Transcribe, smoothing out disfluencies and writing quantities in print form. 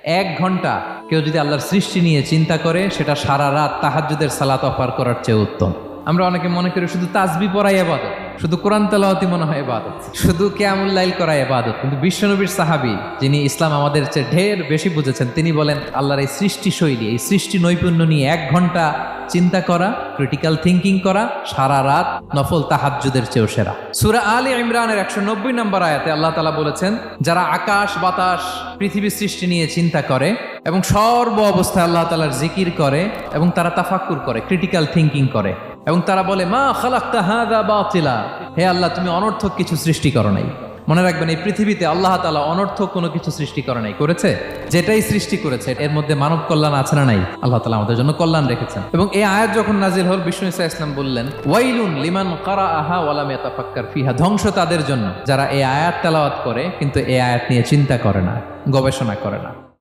1 ঘন্টা কেউ যদি আল্লাহর সৃষ্টি নিয়ে চিন্তা করে, সেটা সারা রাত তাহাজ্জুদের সালাত অফার করার চেয়ে উত্তম। আমরা অনেকে মনে করি শুধু তাসবিহ পড়াই ইবাদত, শুধু কোরআন তেলাওয়াতই মনে হয় ইবাদত, শুধু কিয়ামুল লাইল করা ইবাদত। কিন্তু বিশ্বনবীর সাহাবী, যিনি ইসলাম আমাদের চেয়ে ঢের বেশি বুঝেছেন, তিনি বলেন আল্লাহর এই সৃষ্টি শৈলী, এই সৃষ্টি নৈপুণ্য নিয়ে 1 ঘন্টা চিন্তা করা, ক্রিটিক্যাল থিঙ্কিং করা, সারা রাত নফল তাহাজ্জুদের চেয়েও সেরা। সূরা আলে ইমরানের 190 নম্বর আয়াতে আল্লাহ তাআলা বলেছেন, যারা আকাশ বাতাস পৃথিবী সৃষ্টি নিয়ে চিন্তা করে এবং সর্ব অবস্থায় আল্লাহ তাআলার জিকির করে এবং তারা তাফাক্কুর করে, ক্রিটিক্যাল থিঙ্কিং করে এবং তারা বলে মা খালাকতা হাযা বাতিলা, হে আল্লাহ তুমি অনর্থক কিছু সৃষ্টি করো নাই। মনে রাখবেন, এই পৃথিবীতে আল্লাহ তাআলা অনর্থক কোনো কিছু সৃষ্টি করে নাই, করেছে যেটাই সৃষ্টি করেছে এর মধ্যে মানব কল্যাণ আছে না নাই? আল্লাহ তাআলা আমাদের জন্য কল্যাণ রেখেছেন। এবং এই আয়াত যখন নাজিল হল, বিষ্ণু ঈসা ইসলাম বললেন ওয়াইলুন লিমান কারাআহা ওয়া লাম ইয়াতাফাক্কার ফিহা, ধ্বংস তাদের জন্য যারা এই আয়াত তেলাওয়াত করে কিন্তু এই আয়াত নিয়ে চিন্তা করে না, গবেষণা করে না।